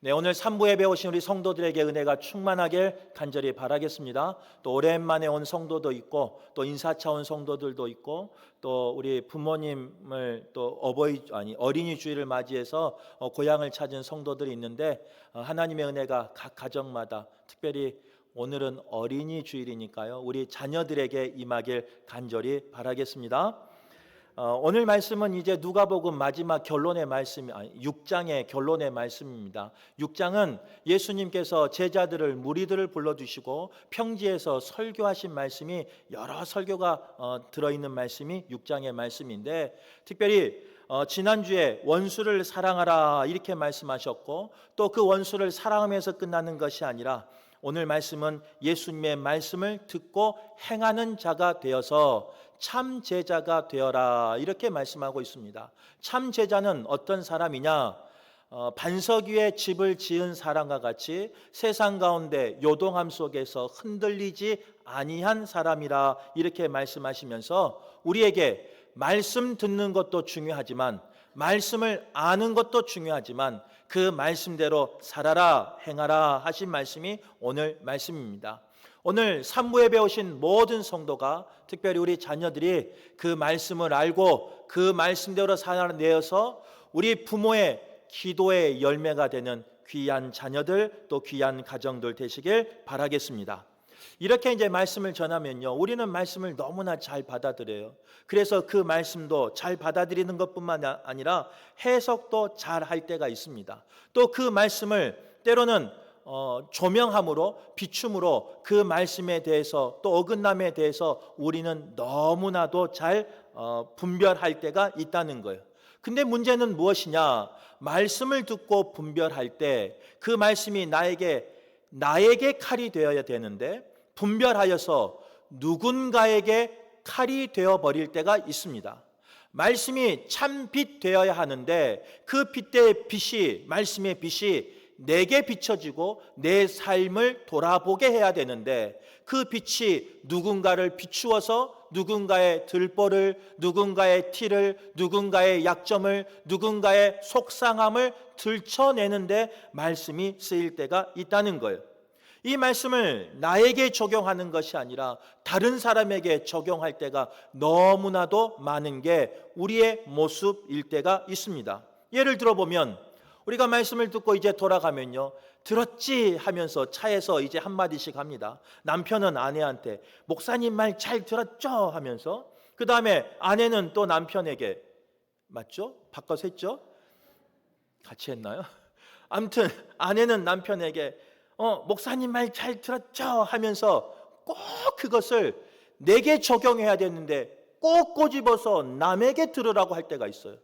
네, 오늘 3부에 배우신 우리 성도들에게 은혜가 충만하길 간절히 바라겠습니다. 또 오랜만에 온 성도도 있고 또 인사차 온 성도들도 있고 또 우리 부모님을 또 어린이 주일을 맞이해서 고향을 찾은 성도들이 있는데 하나님의 은혜가 각 가정마다 특별히 오늘은 어린이 주일이니까요. 우리 자녀들에게 임하길 간절히 바라겠습니다. 오늘 말씀은 이제 누가복음 마지막 결론의 말씀, 6장의 결론의 말씀입니다. 6장은 예수님께서 제자들을 무리들을 불러주시고 평지에서 설교하신 말씀이 여러 설교가 들어있는 말씀이 6장의 말씀인데 특별히 지난주에 원수를 사랑하라 이렇게 말씀하셨고 또 그 원수를 사랑하면서 끝나는 것이 아니라 오늘 말씀은 예수님의 말씀을 듣고 행하는 자가 되어서 참 제자가 되어라 이렇게 말씀하고 있습니다. 참 제자는 어떤 사람이냐? 반석 위에 집을 지은 사람과 같이 세상 가운데 요동함 속에서 흔들리지 아니한 사람이라 이렇게 말씀하시면서 우리에게 말씀 듣는 것도 중요하지만 말씀을 아는 것도 중요하지만 그 말씀대로 살아라 행하라 하신 말씀이 오늘 말씀입니다. 오늘 3부에 배우신 모든 성도가 특별히 우리 자녀들이 그 말씀을 알고 그 말씀대로 살아내어서 우리 부모의 기도의 열매가 되는 귀한 자녀들 또 귀한 가정들 되시길 바라겠습니다. 이렇게 이제 말씀을 전하면요, 우리는 말씀을 너무나 잘 받아들여요. 그래서 그 말씀도 잘 받아들이는 것뿐만 아니라 해석도 잘 할 때가 있습니다. 또 그 말씀을 때로는 조명함으로 비춤으로 그 말씀에 대해서 또 어긋남에 대해서 우리는 너무나도 잘 분별할 때가 있다는 거예요. 근데 문제는 무엇이냐? 말씀을 듣고 분별할 때 그 말씀이 나에게 칼이 되어야 되는데 분별하여서 누군가에게 칼이 되어버릴 때가 있습니다. 말씀이 참 빛 되어야 하는데 그 빛의 빛이 말씀의 빛이 내게 비춰지고 내 삶을 돌아보게 해야 되는데 그 빛이 누군가를 비추어서 누군가의 들보를, 누군가의 티를, 누군가의 약점을, 누군가의 속상함을 들춰내는데 말씀이 쓰일 때가 있다는 거예요. 이 말씀을 나에게 적용하는 것이 아니라 다른 사람에게 적용할 때가 너무나도 많은 게 우리의 모습일 때가 있습니다. 예를 들어보면 우리가 말씀을 듣고 이제 돌아가면요, 들었지 하면서 차에서 이제 한마디씩 합니다. 남편은 아내한테 목사님 말 잘 들었죠 하면서, 그 다음에 아내는 또 남편에게, 맞죠? 바꿔서 했죠? 같이 했나요? 아무튼 아내는 남편에게 목사님 말 잘 들었죠 하면서 꼭 그것을 내게 적용해야 되는데 꼭 꼬집어서 남에게 들으라고 할 때가 있어요.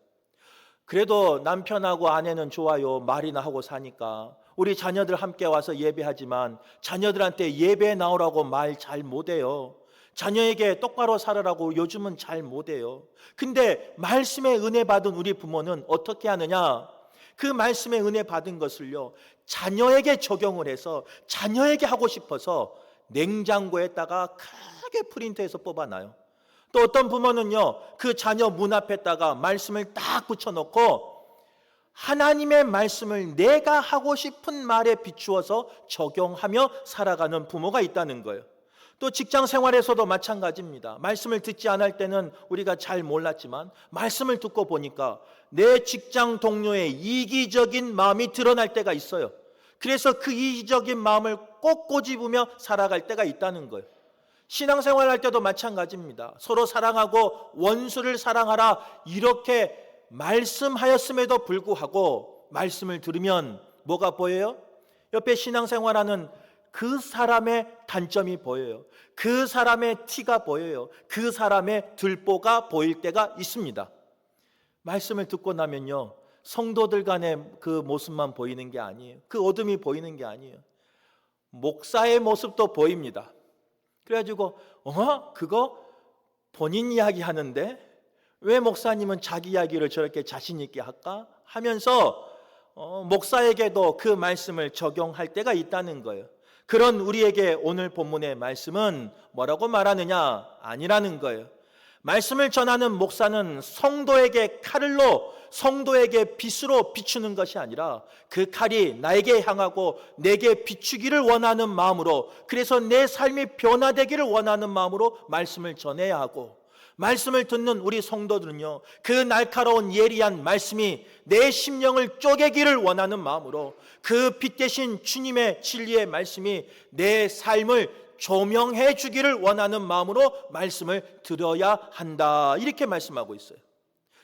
그래도 남편하고 아내는 좋아요. 말이나 하고 사니까. 우리 자녀들 함께 와서 예배하지만 자녀들한테 예배 나오라고 말 잘 못해요. 자녀에게 똑바로 살으라고 요즘은 잘 못해요. 근데 말씀에 은혜 받은 우리 부모는 어떻게 하느냐? 그 말씀에 은혜 받은 것을요, 자녀에게 적용을 해서 자녀에게 하고 싶어서 냉장고에다가 크게 프린트해서 뽑아놔요. 또 어떤 부모는요, 그 자녀 문 앞에다가 말씀을 딱 붙여놓고 하나님의 말씀을 내가 하고 싶은 말에 비추어서 적용하며 살아가는 부모가 있다는 거예요. 또 직장 생활에서도 마찬가지입니다. 말씀을 듣지 않을 때는 우리가 잘 몰랐지만 말씀을 듣고 보니까 내 직장 동료의 이기적인 마음이 드러날 때가 있어요. 그래서 그 이기적인 마음을 꼭 꼬집으며 살아갈 때가 있다는 거예요. 신앙생활 할 때도 마찬가지입니다. 서로 사랑하고 원수를 사랑하라 이렇게 말씀하였음에도 불구하고 말씀을 들으면 뭐가 보여요? 옆에 신앙생활하는 그 사람의 단점이 보여요. 그 사람의 티가 보여요. 그 사람의 들보가 보일 때가 있습니다. 말씀을 듣고 나면요, 성도들 간의 그 모습만 보이는 게 아니에요. 그 어둠이 보이는 게 아니에요. 목사의 모습도 보입니다. 그래가지고 그거 본인 이야기 하는데 왜 목사님은 자기 이야기를 저렇게 자신 있게 할까? 하면서 목사에게도 그 말씀을 적용할 때가 있다는 거예요. 그런 우리에게 오늘 본문의 말씀은 뭐라고 말하느냐? 아니라는 거예요. 말씀을 전하는 목사는 성도에게 칼을로 성도에게 빛으로 비추는 것이 아니라 그 칼이 나에게 향하고 내게 비추기를 원하는 마음으로, 그래서 내 삶이 변화되기를 원하는 마음으로 말씀을 전해야 하고, 말씀을 듣는 우리 성도들은요, 그 날카로운 예리한 말씀이 내 심령을 쪼개기를 원하는 마음으로 그 빛 대신 주님의 진리의 말씀이 내 삶을 조명해 주기를 원하는 마음으로 말씀을 들어야 한다, 이렇게 말씀하고 있어요.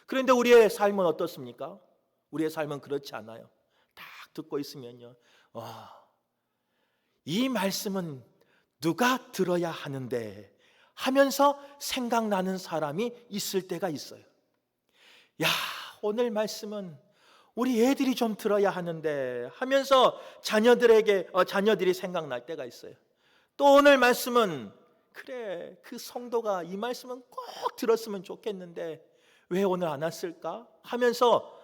그런데 우리의 삶은 어떻습니까? 우리의 삶은 그렇지 않아요. 딱 듣고 있으면요, 이 말씀은 누가 들어야 하는데 하면서 생각나는 사람이 있을 때가 있어요. 야, 오늘 말씀은 우리 애들이 좀 들어야 하는데 하면서 자녀들이 생각날 때가 있어요. 또 오늘 말씀은 그래, 그 성도가 이 말씀은 꼭 들었으면 좋겠는데 왜 오늘 안 왔을까 하면서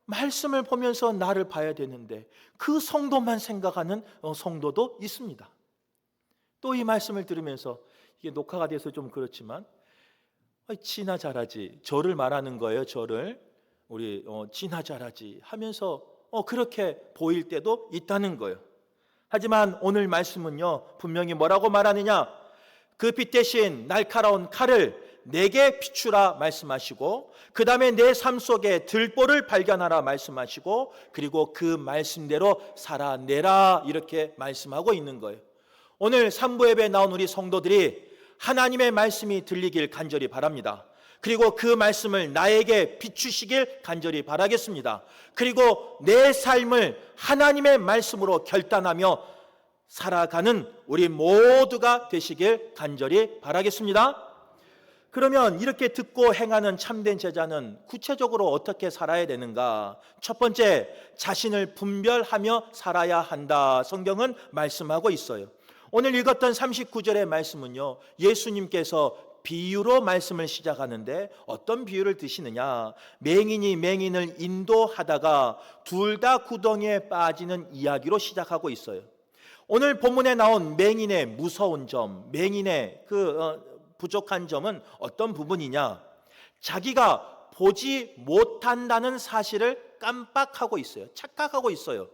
말씀을 보면서 나를 봐야 되는데 그 성도만 생각하는 성도도 있습니다. 또 이 말씀을 들으면서, 이게 녹화가 돼서 좀 그렇지만, 지나 잘하지, 저를 말하는 거예요. 저를, 우리 지나 잘하지 하면서 그렇게 보일 때도 있다는 거예요. 하지만 오늘 말씀은요, 분명히 뭐라고 말하느냐? 그 빛 대신 날카로운 칼을 내게 비추라 말씀하시고, 그 다음에 내 삶 속에 들보를 발견하라 말씀하시고, 그리고 그 말씀대로 살아내라, 이렇게 말씀하고 있는 거예요. 오늘 3부 예배에 나온 우리 성도들이 하나님의 말씀이 들리길 간절히 바랍니다. 그리고 그 말씀을 나에게 비추시길 간절히 바라겠습니다. 그리고 내 삶을 하나님의 말씀으로 결단하며 살아가는 우리 모두가 되시길 간절히 바라겠습니다. 그러면 이렇게 듣고 행하는 참된 제자는 구체적으로 어떻게 살아야 되는가? 첫 번째, 자신을 분별하며 살아야 한다, 성경은 말씀하고 있어요. 오늘 읽었던 39절의 말씀은요, 예수님께서 비유로 말씀을 시작하는데 어떤 비유를 드시느냐? 맹인이 맹인을 인도하다가 둘 다 구덩이에 빠지는 이야기로 시작하고 있어요. 오늘 본문에 나온 맹인의 무서운 점, 맹인의 부족한 점은 어떤 부분이냐? 자기가 보지 못한다는 사실을 깜빡하고 있어요. 착각하고 있어요.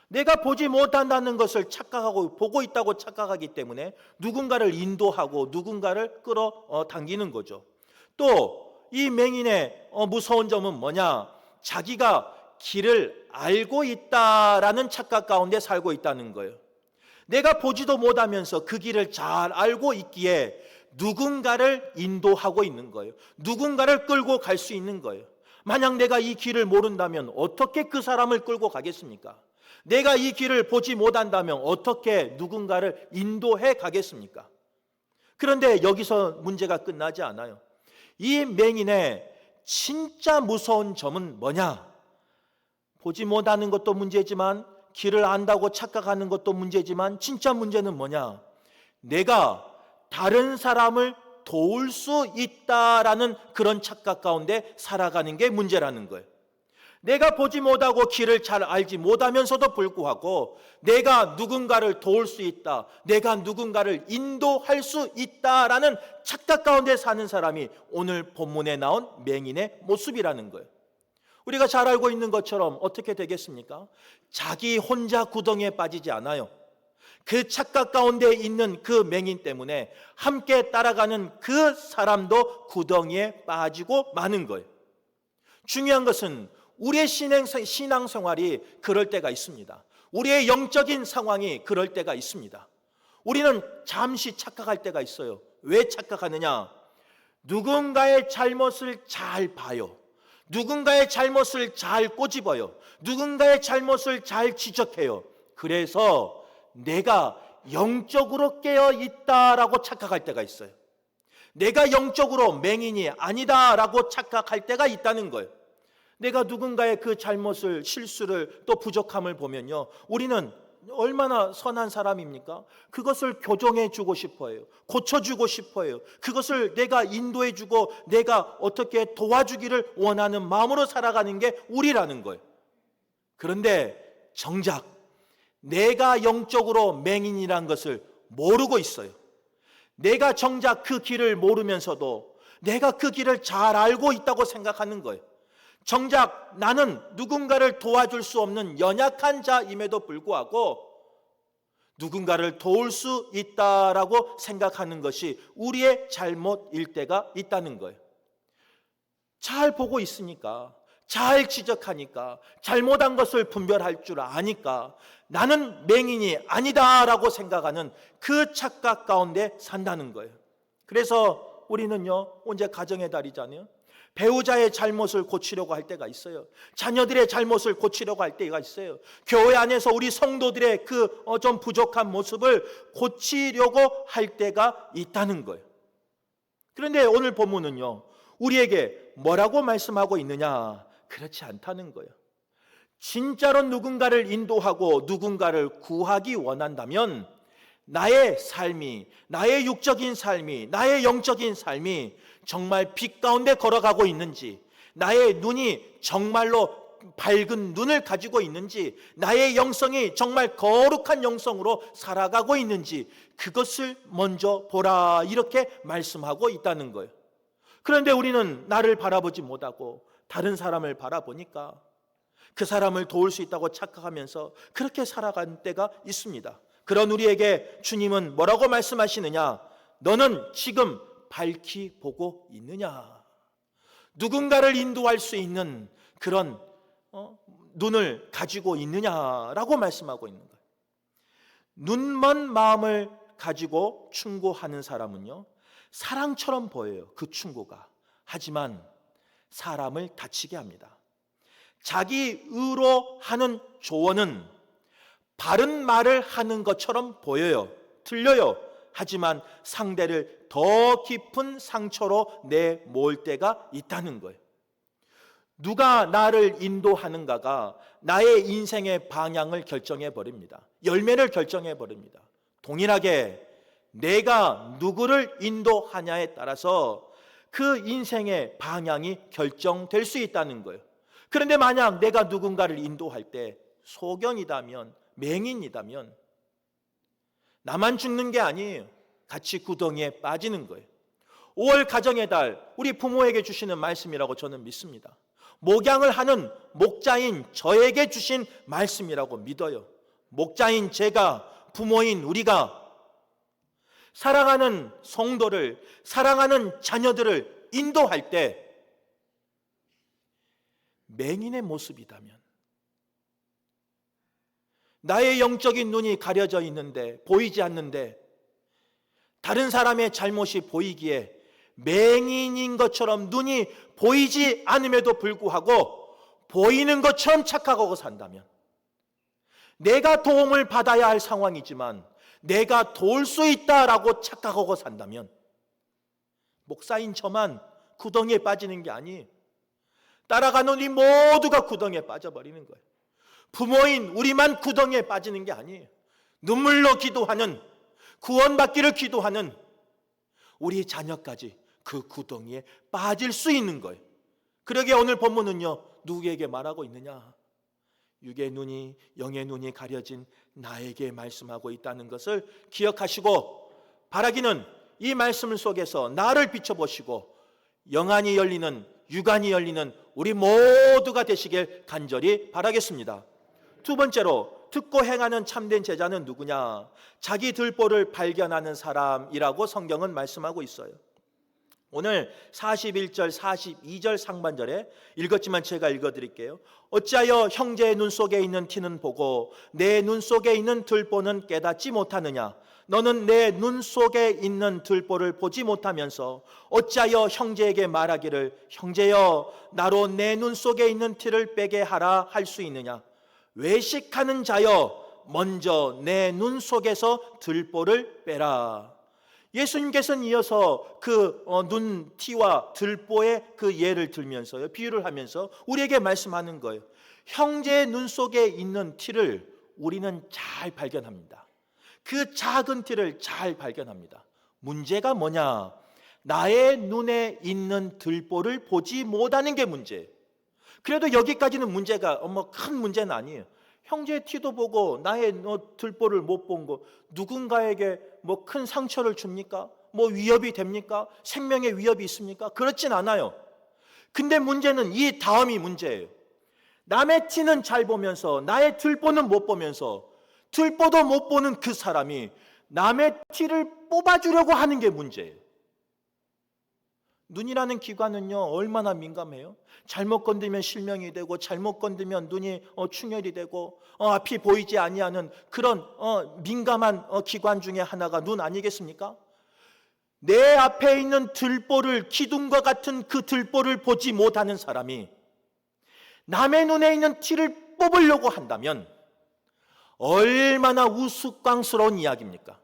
내가 보지 못한다는 것을 착각하고 보고 있다고 착각하기 때문에 누군가를 인도하고 누군가를 끌어당기는 거죠. 또 이 맹인의 무서운 점은 뭐냐? 자기가 길을 알고 있다라는 착각 가운데 살고 있다는 거예요. 내가 보지도 못하면서 그 길을 잘 알고 있기에 누군가를 인도하고 있는 거예요. 누군가를 끌고 갈 수 있는 거예요. 만약 내가 이 길을 모른다면 어떻게 그 사람을 끌고 가겠습니까? 내가 이 길을 보지 못한다면 어떻게 누군가를 인도해 가겠습니까? 그런데 여기서 문제가 끝나지 않아요. 이 맹인의 진짜 무서운 점은 뭐냐? 보지 못하는 것도 문제지만, 길을 안다고 착각하는 것도 문제지만, 진짜 문제는 뭐냐? 내가 다른 사람을 도울 수 있다라는 그런 착각 가운데 살아가는 게 문제라는 거예요. 내가 보지 못하고 길을 잘 알지 못하면서도 불구하고 내가 누군가를 도울 수 있다, 내가 누군가를 인도할 수 있다라는 착각 가운데 사는 사람이 오늘 본문에 나온 맹인의 모습이라는 거예요. 우리가 잘 알고 있는 것처럼 어떻게 되겠습니까? 자기 혼자 구덩이에 빠지지 않아요. 그 착각 가운데 있는 그 맹인 때문에 함께 따라가는 그 사람도 구덩이에 빠지고 마는 거예요. 중요한 것은 우리의 신앙생활이 그럴 때가 있습니다. 우리의 영적인 상황이 그럴 때가 있습니다. 우리는 잠시 착각할 때가 있어요. 왜 착각하느냐? 누군가의 잘못을 잘 봐요. 누군가의 잘못을 잘 꼬집어요. 누군가의 잘못을 잘 지적해요. 그래서 내가 영적으로 깨어 있다라고 착각할 때가 있어요. 내가 영적으로 맹인이 아니다라고 착각할 때가 있다는 거예요. 내가 누군가의 그 잘못을, 실수를, 또 부족함을 보면요, 우리는 얼마나 선한 사람입니까? 그것을 교정해 주고 싶어요. 고쳐주고 싶어요. 그것을 내가 인도해 주고 내가 어떻게 도와주기를 원하는 마음으로 살아가는 게 우리라는 거예요. 그런데 정작 내가 영적으로 맹인이란 것을 모르고 있어요. 내가 정작 그 길을 모르면서도 내가 그 길을 잘 알고 있다고 생각하는 거예요. 정작 나는 누군가를 도와줄 수 없는 연약한 자임에도 불구하고 누군가를 도울 수 있다라고 생각하는 것이 우리의 잘못일 때가 있다는 거예요. 잘 보고 있으니까, 잘 지적하니까, 잘못한 것을 분별할 줄 아니까 나는 맹인이 아니다라고 생각하는 그 착각 가운데 산다는 거예요. 그래서 우리는요, 이제 가정의 달이잖아요. 배우자의 잘못을 고치려고 할 때가 있어요. 자녀들의 잘못을 고치려고 할 때가 있어요. 교회 안에서 우리 성도들의 그 좀 부족한 모습을 고치려고 할 때가 있다는 거예요. 그런데 오늘 본문은요, 우리에게 뭐라고 말씀하고 있느냐? 그렇지 않다는 거예요. 진짜로 누군가를 인도하고 누군가를 구하기 원한다면 나의 삶이, 나의 육적인 삶이, 나의 영적인 삶이 정말 빛 가운데 걸어가고 있는지, 나의 눈이 정말로 밝은 눈을 가지고 있는지, 나의 영성이 정말 거룩한 영성으로 살아가고 있는지 그것을 먼저 보라, 이렇게 말씀하고 있다는 거예요. 그런데 우리는 나를 바라보지 못하고 다른 사람을 바라보니까 그 사람을 도울 수 있다고 착각하면서 그렇게 살아간 때가 있습니다. 그런 우리에게 주님은 뭐라고 말씀하시느냐? 너는 지금 밝히 보고 있느냐? 누군가를 인도할 수 있는 그런 눈을 가지고 있느냐라고 말씀하고 있는 거예요. 눈먼 마음을 가지고 충고하는 사람은요, 사랑처럼 보여요, 그 충고가. 하지만 사람을 다치게 합니다. 자기 의로 하는 조언은 바른 말을 하는 것처럼 보여요, 들려요. 하지만 상대를 더 깊은 상처로 내몰 때가 있다는 거예요. 누가 나를 인도하는가가 나의 인생의 방향을 결정해 버립니다. 열매를 결정해 버립니다. 동일하게 내가 누구를 인도하냐에 따라서 그 인생의 방향이 결정될 수 있다는 거예요. 그런데 만약 내가 누군가를 인도할 때 소경이다면, 맹인이다면 나만 죽는 게 아니에요. 같이 구덩이에 빠지는 거예요. 5월 가정의 달, 우리 부모에게 주시는 말씀이라고 저는 믿습니다. 목양을 하는 목자인 저에게 주신 말씀이라고 믿어요. 목자인 제가, 부모인 우리가 사랑하는 성도를, 사랑하는 자녀들을 인도할 때 맹인의 모습이다면, 나의 영적인 눈이 가려져 있는데, 보이지 않는데 다른 사람의 잘못이 보이기에 맹인인 것처럼 눈이 보이지 않음에도 불구하고 보이는 것처럼 착각하고 산다면, 내가 도움을 받아야 할 상황이지만 내가 도울 수 있다라고 착각하고 산다면, 목사인 저만 구덩이에 빠지는 게 아니에요. 따라가는 우리 모두가 구덩이에 빠져버리는 거예요. 부모인 우리만 구덩이에 빠지는 게 아니에요. 눈물로 기도하는, 구원받기를 기도하는 우리 자녀까지 그 구덩이에 빠질 수 있는 거예요. 그러기에 오늘 본문은요, 누구에게 말하고 있느냐? 육의 눈이, 영의 눈이 가려진 나에게 말씀하고 있다는 것을 기억하시고, 바라기는 이 말씀 속에서 나를 비춰보시고 영안이 열리는, 육안이 열리는 우리 모두가 되시길 간절히 바라겠습니다. 두 번째로, 듣고 행하는 참된 제자는 누구냐? 자기 들보를 발견하는 사람이라고 성경은 말씀하고 있어요. 오늘 41절, 42절 상반절에 읽었지만 제가 읽어드릴게요. 어찌하여 형제의 눈 속에 있는 티는 보고 내 눈 속에 있는 들보는 깨닫지 못하느냐? 너는 내 눈 속에 있는 들보를 보지 못하면서 어찌하여 형제에게 말하기를 형제여 나로 내 눈 속에 있는 티를 빼게 하라 할 수 있느냐? 외식하는 자여 먼저 내 눈 속에서 들보를 빼라. 예수님께서는 이어서 그 눈티와 들보의 그 예를 들면서요, 비유를 하면서 우리에게 말씀하는 거예요. 형제의 눈 속에 있는 티를 우리는 잘 발견합니다. 그 작은 티를 잘 발견합니다. 문제가 뭐냐? 나의 눈에 있는 들보를 보지 못하는 게 문제예요. 그래도 여기까지는 문제가 큰 문제는 아니에요. 형제의 티도 보고 나의 들보를 못 본 거 누군가에게 큰 상처를 줍니까? 위협이 됩니까? 생명의 위협이 있습니까? 그렇진 않아요. 근데 문제는 이 다음이 문제예요. 남의 티는 잘 보면서 나의 들보는 못 보면서 들보도 못 보는 그 사람이 남의 티를 뽑아주려고 하는 게 문제예요. 눈이라는 기관은요, 얼마나 민감해요? 잘못 건드면 실명이 되고 잘못 건드면 눈이 충혈이 되고 앞이 보이지 아니하는 그런 민감한 기관 중에 하나가 눈 아니겠습니까? 내 앞에 있는 들보를, 기둥과 같은 그 들보를 보지 못하는 사람이 남의 눈에 있는 티를 뽑으려고 한다면 얼마나 우스꽝스러운 이야기입니까?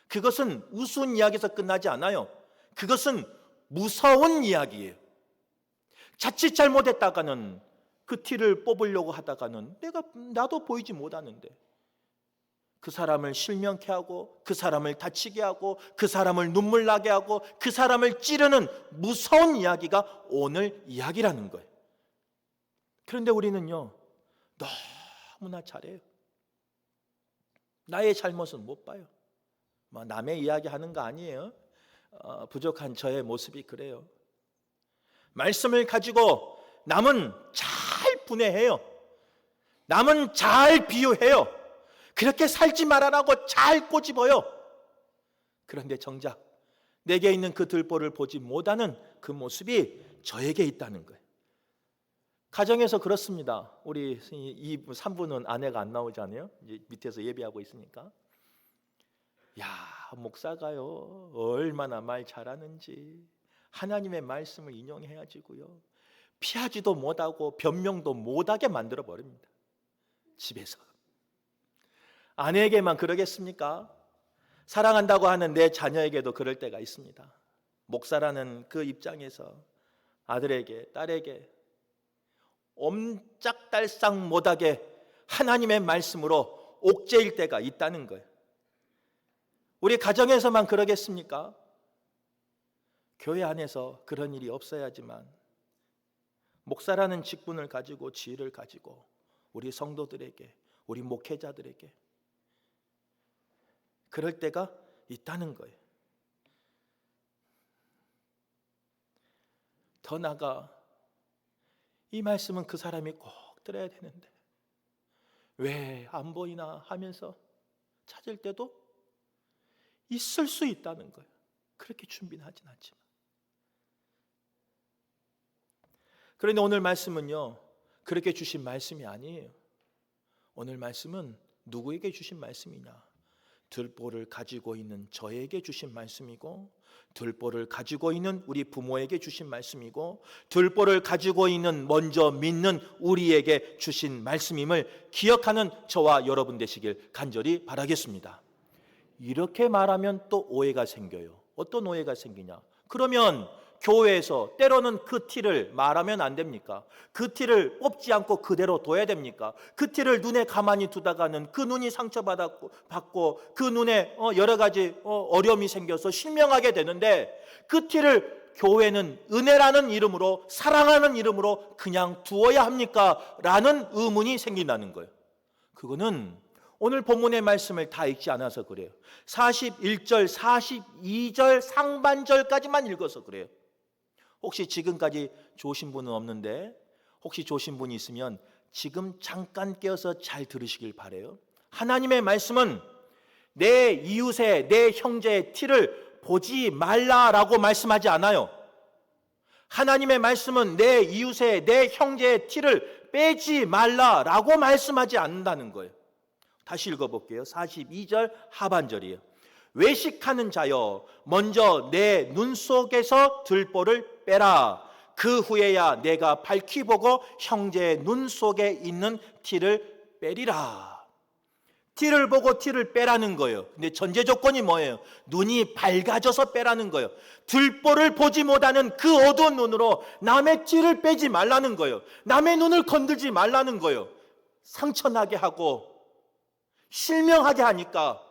그것은 우스운 이야기에서 끝나지 않아요. 그것은 무서운 이야기예요. 자칫 잘못했다가는 그 티를 뽑으려고 하다가는 나도 보이지 못하는데 그 사람을 실명케 하고 그 사람을 다치게 하고 그 사람을 눈물 나게 하고 그 사람을 찌르는 무서운 이야기가 오늘 이야기라는 거예요. 그런데 우리는요, 너무나 잘해요. 나의 잘못은 못 봐요. 남의 이야기 하는 거 아니에요. 부족한 저의 모습이 그래요. 말씀을 가지고 남은 잘 분해해요. 남은 잘 비유해요. 그렇게 살지 말아라고 잘 꼬집어요. 그런데 정작 내게 있는 그 들보를 보지 못하는 그 모습이 저에게 있다는 거예요. 가정에서 그렇습니다. 우리 2부, 3부는 아내가 안 나오잖아요. 이제 밑에서 예배하고 있으니까. 야, 목사가요 얼마나 말 잘하는지 하나님의 말씀을 인용해야지고요 피하지도 못하고 변명도 못하게 만들어 버립니다. 집에서. 아내에게만 그러겠습니까? 사랑한다고 하는 내 자녀에게도 그럴 때가 있습니다. 목사라는 그 입장에서 아들에게, 딸에게 옴짝달싹 못하게 하나님의 말씀으로 옥죄일 때가 있다는 거예요. 우리 가정에서만 그러겠습니까? 교회 안에서 그런 일이 없어야지만 목사라는 직분을 가지고 지위를 가지고 우리 성도들에게, 우리 목회자들에게 그럴 때가 있다는 거예요. 더 나아가 이 말씀은 그 사람이 꼭 들어야 되는데 왜 안 보이나 하면서 찾을 때도 있을 수 있다는 거예요. 그렇게 준비는 하진 않지만. 그런데 오늘 말씀은요, 그렇게 주신 말씀이 아니에요. 오늘 말씀은 누구에게 주신 말씀이냐? 들보를 가지고 있는 저에게 주신 말씀이고, 들보를 가지고 있는 우리 부모에게 주신 말씀이고, 들보를 가지고 있는 먼저 믿는 우리에게 주신 말씀임을 기억하는 저와 여러분 되시길 간절히 바라겠습니다. 이렇게 말하면 또 오해가 생겨요. 어떤 오해가 생기냐? 그러면 교회에서 때로는 그 티를 말하면 안 됩니까? 그 티를 뽑지 않고 그대로 둬야 됩니까? 그 티를 눈에 가만히 두다가는 그 눈이 상처받고 그 눈에 여러 가지 어려움이 생겨서 실명하게 되는데 그 티를 교회는 은혜라는 이름으로, 사랑하는 이름으로 그냥 두어야 합니까? 라는 의문이 생긴다는 거예요. 그거는 오늘 본문의 말씀을 다 읽지 않아서 그래요. 41절, 42절 상반절까지만 읽어서 그래요. 혹시 지금까지 좋으신 분은 없는데 혹시 좋으신 분이 있으면 지금 잠깐 깨어서 잘 들으시길 바라요. 하나님의 말씀은 내 이웃의, 내 형제의 티를 보지 말라라고 말씀하지 않아요. 하나님의 말씀은 내 이웃의, 내 형제의 티를 빼지 말라라고 말씀하지 않는다는 거예요. 다시 읽어볼게요. 42절 하반절이에요. 외식하는 자여, 먼저 내 눈 속에서 들보를 빼라. 그 후에야 내가 밝히 보고 형제의 눈 속에 있는 티를 빼리라. 티를 보고 티를 빼라는 거예요. 근데 전제 조건이 뭐예요? 눈이 밝아져서 빼라는 거예요. 들보를 보지 못하는 그 어두운 눈으로 남의 티를 빼지 말라는 거예요. 남의 눈을 건들지 말라는 거예요. 상처나게 하고 실명하게 하니까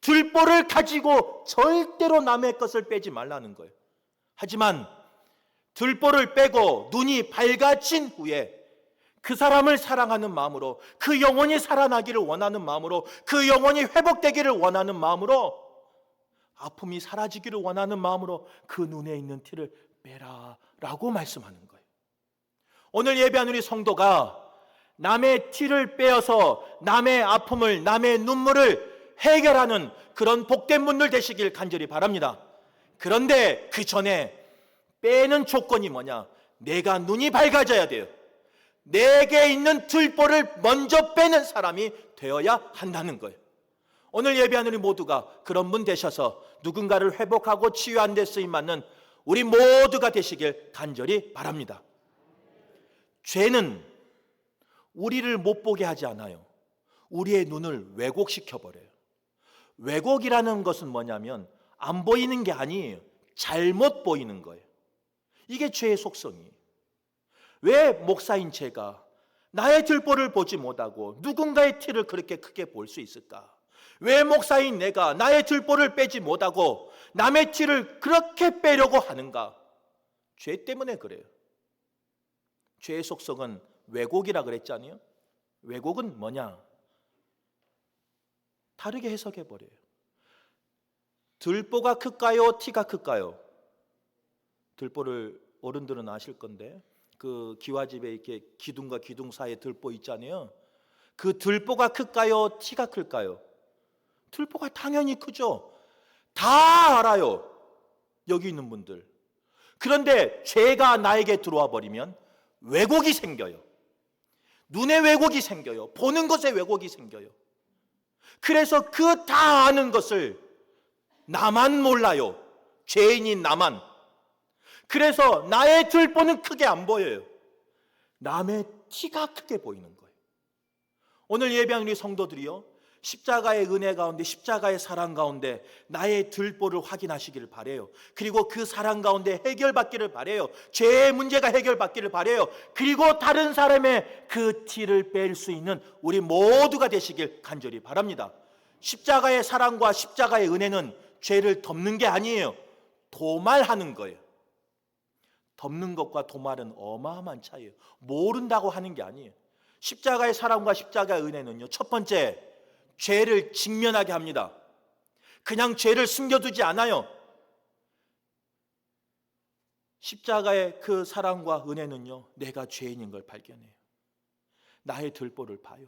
들보를 가지고 절대로 남의 것을 빼지 말라는 거예요. 하지만 들보를 빼고 눈이 밝아진 후에 그 사람을 사랑하는 마음으로, 그 영혼이 살아나기를 원하는 마음으로, 그 영혼이 회복되기를 원하는 마음으로, 아픔이 사라지기를 원하는 마음으로 그 눈에 있는 티를 빼라 라고 말씀하는 거예요. 오늘 예배한 우리 성도가 남의 티를 빼어서 남의 아픔을, 남의 눈물을 해결하는 그런 복된 분들 되시길 간절히 바랍니다. 그런데 그 전에 빼는 조건이 뭐냐? 내가 눈이 밝아져야 돼요. 내게 있는 들보를 먼저 빼는 사람이 되어야 한다는 거예요. 오늘 예배하는 우리 모두가 그런 분 되셔서 누군가를 회복하고 치유한 데 쓰임받는 우리 모두가 되시길 간절히 바랍니다. 죄는 우리를 못 보게 하지 않아요. 우리의 눈을 왜곡시켜버려요. 왜곡이라는 것은 뭐냐면 안 보이는 게 아니에요. 잘못 보이는 거예요. 이게 죄의 속성이에요. 왜 목사인 제가 나의 들보를 보지 못하고 누군가의 티를 그렇게 크게 볼 수 있을까? 왜 목사인 내가 나의 들보를 빼지 못하고 남의 티를 그렇게 빼려고 하는가? 죄 때문에 그래요. 죄의 속성은 왜곡이라 그랬잖아요. 왜곡은 뭐냐? 다르게 해석해 버려요. 들보가 클까요? 티가 클까요? 들보를 어른들은 아실 건데 그 기와집에 이렇게 기둥과 기둥 사이에 들보 있잖아요. 그 들보가 클까요? 티가 클까요? 들보가 당연히 크죠. 다 알아요. 여기 있는 분들. 그런데 죄가 나에게 들어와 버리면 왜곡이 생겨요. 눈에 왜곡이 생겨요. 보는 것에 왜곡이 생겨요. 그래서 그 다 아는 것을 나만 몰라요. 죄인인 나만. 그래서 나의 들보는 크게 안 보여요. 남의 티가 크게 보이는 거예요. 오늘 예배한 우리 성도들이요, 십자가의 은혜 가운데, 십자가의 사랑 가운데 나의 들보를 확인하시기를 바라요. 그리고 그 사랑 가운데 해결받기를 바라요. 죄의 문제가 해결받기를 바라요. 그리고 다른 사람의 그 티를 뺄 수 있는 우리 모두가 되시길 간절히 바랍니다. 십자가의 사랑과 십자가의 은혜는 죄를 덮는 게 아니에요. 도말하는 거예요. 덮는 것과 도말은 어마어마한 차이예요. 모른다고 하는 게 아니에요. 십자가의 사랑과 십자가의 은혜는요, 첫 번째, 죄를 직면하게 합니다. 그냥 죄를 숨겨두지 않아요. 십자가의 그 사랑과 은혜는요, 내가 죄인인 걸 발견해요. 나의 들보를 봐요.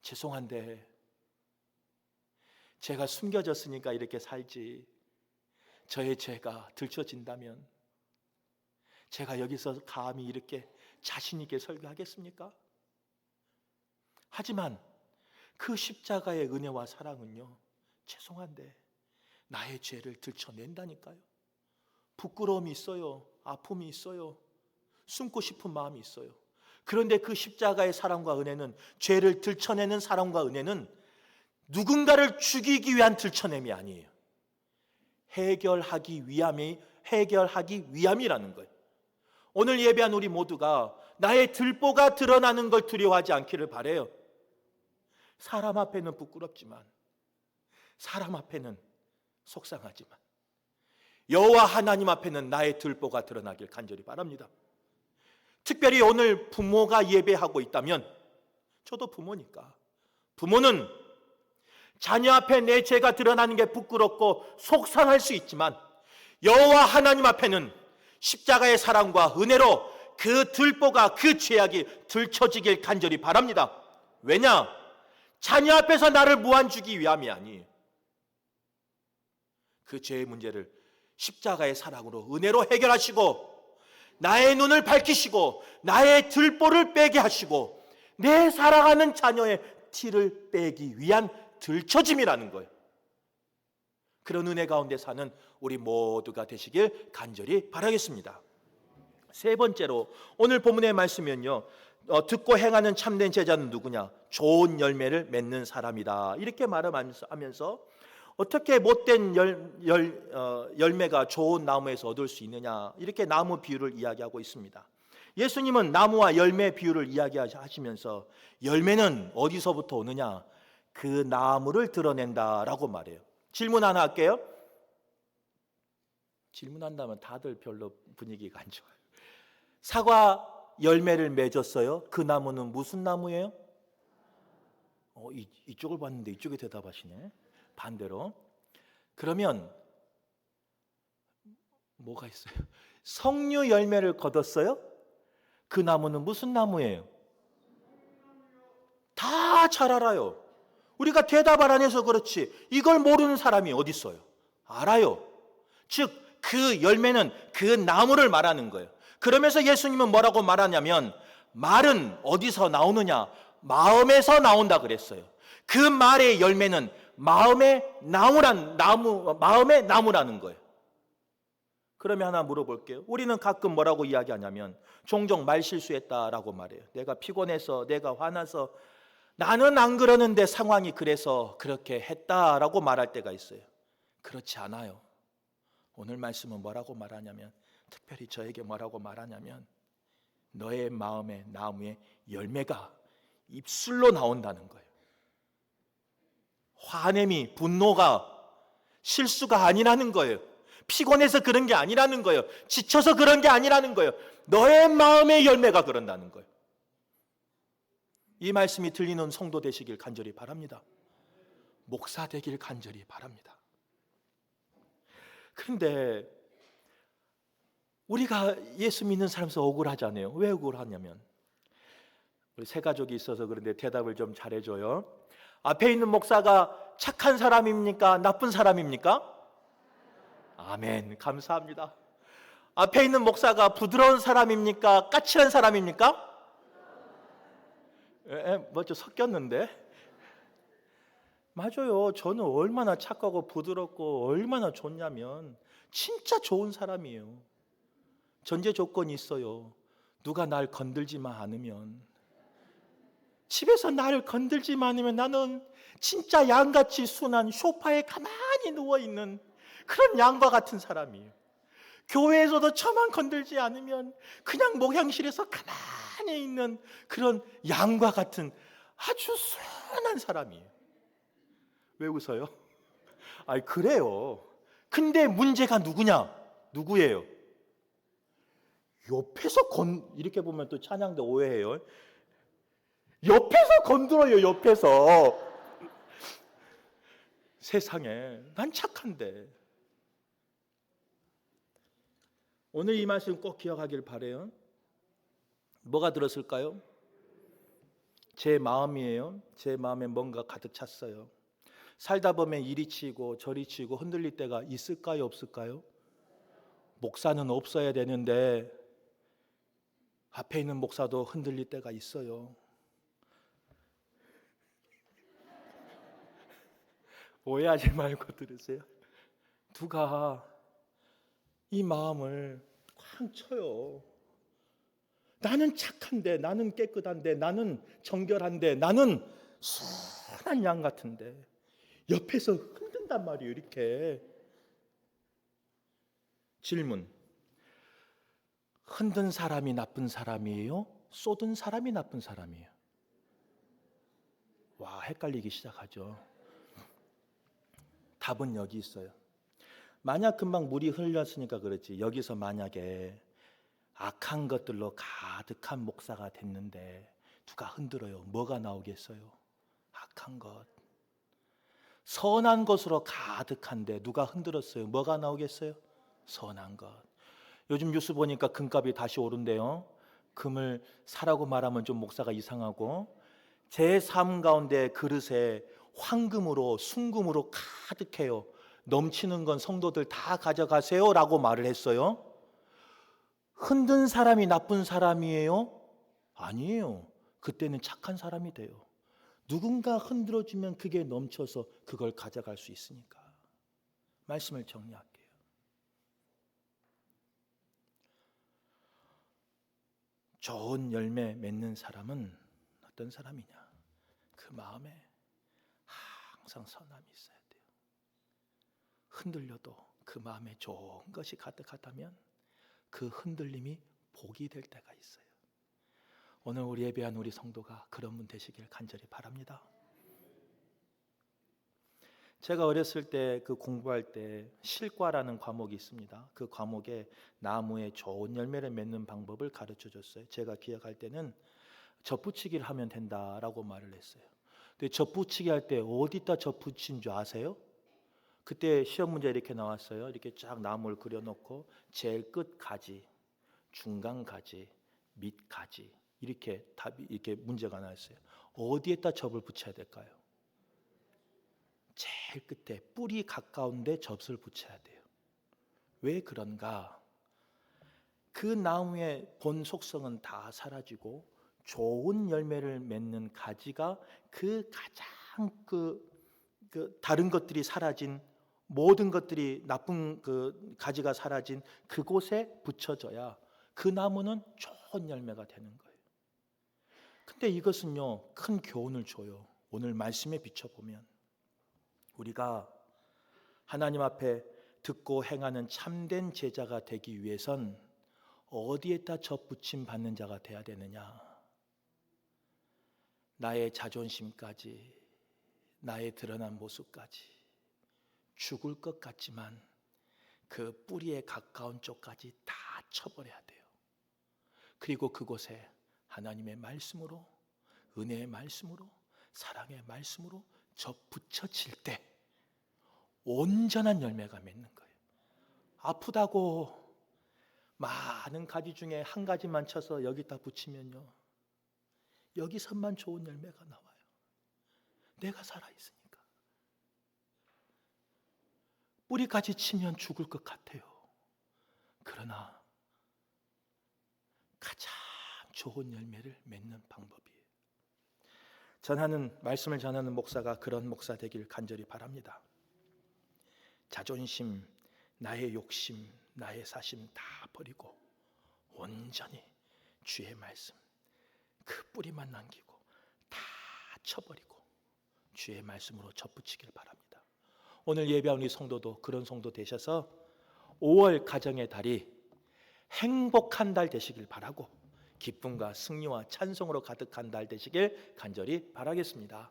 죄송한데 제가 숨겨졌으니까 이렇게 살지, 저의 죄가 들춰진다면 제가 여기서 감히 이렇게 자신 있게 설교하겠습니까? 하지만 그 십자가의 은혜와 사랑은요, 죄송한데 나의 죄를 들춰낸다니까요. 부끄러움이 있어요. 아픔이 있어요. 숨고 싶은 마음이 있어요. 그런데 그 십자가의 사랑과 은혜는, 죄를 들춰내는 사랑과 은혜는 누군가를 죽이기 위한 들춰냄이 아니에요. 해결하기 위함이라는 거예요. 오늘 예배한 우리 모두가 나의 들보가 드러나는 걸 두려워하지 않기를 바라요. 사람 앞에는 부끄럽지만, 사람 앞에는 속상하지만, 여호와 하나님 앞에는 나의 들보가 드러나길 간절히 바랍니다. 특별히 오늘 부모가 예배하고 있다면, 저도 부모니까, 부모는 자녀 앞에 내 죄가 드러나는 게 부끄럽고 속상할 수 있지만, 여호와 하나님 앞에는 십자가의 사랑과 은혜로 그 들보가, 그 죄악이 들춰지길 간절히 바랍니다. 왜냐? 자녀 앞에서 나를 무한 주기 위함이 아니에요. 그 죄의 문제를 십자가의 사랑으로, 은혜로 해결하시고, 나의 눈을 밝히시고, 나의 들보를 빼게 하시고, 내 사랑하는 자녀의 티를 빼기 위한 들춰짐이라는 거예요. 그런 은혜 가운데 사는 우리 모두가 되시길 간절히 바라겠습니다. 세 번째로 오늘 본문의 말씀은요, 듣고 행하는 참된 제자는 누구냐? 좋은 열매를 맺는 사람이다, 이렇게 말하면서 어떻게 못된 열매가 좋은 나무에서 얻을 수 있느냐, 이렇게 나무 비유를 이야기하고 있습니다. 예수님은 나무와 열매 비유를 이야기하시면서 열매는 어디서부터 오느냐? 그 나무를 드러낸다라고 말해요. 질문 하나 할게요. 질문한다면 다들 별로 분위기가 안 좋아요. 사과 열매를 맺었어요. 그 나무는 무슨 나무예요? 이쪽을 봤는데 이쪽에 대답하시네. 반대로. 그러면 뭐가 있어요? 석류 열매를 거뒀어요? 그 나무는 무슨 나무예요? 다 잘 알아요. 우리가 대답을 안 해서 그렇지 이걸 모르는 사람이 어디 있어요? 알아요. 즉 그 열매는 그 나무를 말하는 거예요. 그러면서 예수님은 뭐라고 말하냐면 말은 어디서 나오느냐? 마음에서 나온다 그랬어요. 그 말의 열매는 마음의 나무라는 거예요. 그러면 하나 물어볼게요. 우리는 가끔 뭐라고 이야기하냐면 종종 말 실수했다라고 말해요. 내가 피곤해서, 내가 화나서, 나는 안 그러는데 상황이 그래서 그렇게 했다라고 말할 때가 있어요. 그렇지 않아요. 오늘 말씀은 뭐라고 말하냐면, 특별히 저에게 뭐라고 말하냐면 너의 마음의 나무의 열매가 입술로 나온다는 거예요. 화냄이, 분노가 실수가 아니라는 거예요. 피곤해서 그런 게 아니라는 거예요. 지쳐서 그런 게 아니라는 거예요. 너의 마음의 열매가 그런다는 거예요. 이 말씀이 들리는 성도 되시길 간절히 바랍니다. 목사 되길 간절히 바랍니다. 그런데 우리가 예수 믿는 사람에서 억울하잖아요. 왜 억울하냐면 우리 세 가족이 있어서 그런데 대답을 좀 잘해줘요. 앞에 있는 목사가 착한 사람입니까? 나쁜 사람입니까? 아멘, 감사합니다. 앞에 있는 목사가 부드러운 사람입니까? 까칠한 사람입니까? 뭐죠? 섞였는데? 맞아요. 저는 얼마나 착하고 부드럽고 얼마나 좋냐면 진짜 좋은 사람이에요. 전제 조건이 있어요. 누가 날 건들지만 않으면, 집에서 나를 건들지만 않으면 나는 진짜 양같이 순한 소파에 가만히 누워있는 그런 양과 같은 사람이에요. 교회에서도 저만 건들지 않으면 그냥 목양실에서 가만히 있는 그런 양과 같은 아주 순한 사람이에요. 왜 웃어요? 아니 그래요. 근데 문제가 누구예요? 옆에서 이렇게 보면 또 찬양대 오해해요. 옆에서 건드려요. 옆에서. 세상에 난 착한데. 오늘 이 말씀 꼭 기억하길 바라요. 뭐가 들었을까요? 제 마음이에요. 제 마음에 뭔가 가득 찼어요. 살다 보면 이리 치고 저리 치고 흔들릴 때가 있을까요? 없을까요? 목사는 없어야 되는데 앞에 있는 목사도 흔들릴 때가 있어요. 오해하지 말고 들으세요. 누가 이 마음을 쾅 쳐요. 나는 착한데, 나는 깨끗한데, 나는 정결한데, 나는 순한 양 같은데 옆에서 흔든단 말이에요. 이렇게. 질문. 흔든 사람이 나쁜 사람이에요? 쏟은 사람이 나쁜 사람이에요? 와, 헷갈리기 시작하죠. 답은 여기 있어요. 만약 금방 물이 흘렸으니까 그렇지, 여기서 만약에 악한 것들로 가득한 목사가 됐는데 누가 흔들어요? 뭐가 나오겠어요? 악한 것. 선한 것으로 가득한데 누가 흔들었어요? 뭐가 나오겠어요? 선한 것. 요즘 뉴스 보니까 금값이 다시 오른대요. 금을 사라고 말하면 좀 목사가 이상하고, 제 삶 가운데 그릇에 황금으로 순금으로 가득해요. 넘치는 건 성도들 다 가져가세요 라고 말을 했어요. 흔든 사람이 나쁜 사람이에요? 아니에요. 그때는 착한 사람이 돼요. 누군가 흔들어주면 그게 넘쳐서 그걸 가져갈 수 있으니까. 말씀을 정리할게요. 좋은 열매 맺는 사람은 어떤 사람이냐? 그 마음에 항상 선함이 있어야 돼요. 흔들려도 그 마음에 좋은 것이 가득하다면 그 흔들림이 복이 될 때가 있어요. 오늘 우리 예배한 우리 성도가 그런 분 되시길 간절히 바랍니다. 제가 어렸을 때 그 공부할 때 실과라는 과목이 있습니다. 그 과목에 나무에 좋은 열매를 맺는 방법을 가르쳐 줬어요. 제가 기억할 때는 젖붙이기를 하면 된다라고 말을 했어요. 근데 젖붙이기 할 때 어디다 젖붙인 줄 아세요? 그때 시험 문제 이렇게 나왔어요. 이렇게 쫙 나무를 그려놓고 제일 끝 가지, 중간 가지, 밑 가지 이렇게 답이 이렇게 문제가 나왔어요. 어디에다 접을 붙여야 될까요? 제일 끝에 뿌리 가까운데 접을 붙여야 돼요. 왜 그런가? 그 나무의 본 속성은 다 사라지고 좋은 열매를 맺는 가지가 그 가장 다른 것들이 사라진 모든 것들이 나쁜 그 가지가 사라진 그곳에 붙여져야 그 나무는 좋은 열매가 되는 거예요. 근데 이것은요, 큰 교훈을 줘요. 오늘 말씀에 비춰보면 우리가 하나님 앞에 듣고 행하는 참된 제자가 되기 위해선 어디에다 접붙임 받는 자가 돼야 되느냐? 나의 자존심까지, 나의 드러난 모습까지 죽을 것 같지만 그 뿌리에 가까운 쪽까지 다 쳐버려야 돼요. 그리고 그곳에 하나님의 말씀으로, 은혜의 말씀으로, 사랑의 말씀으로 접붙여질 때 온전한 열매가 맺는 거예요. 아프다고 많은 가지 중에 한 가지만 쳐서 여기다 붙이면요, 여기서만 좋은 열매가 나와요. 내가 살아있으니까. 뿌리까지 치면 죽을 것 같아요. 그러나 가장 좋은 열매를 맺는 방법이에요. 말씀을 전하는 목사가 그런 목사 되길 간절히 바랍니다. 자존심, 나의 욕심, 나의 사심 다 버리고 온전히 주의 말씀 그 뿌리만 남기고 다 쳐버리고 주의 말씀으로 접붙이길 바랍니다. 오늘 예배한 우리 성도도 그런 성도 되셔서 5월 가정의 달이 행복한 달 되시길 바라고 기쁨과 승리와 찬송으로 가득한 달 되시길 간절히 바라겠습니다.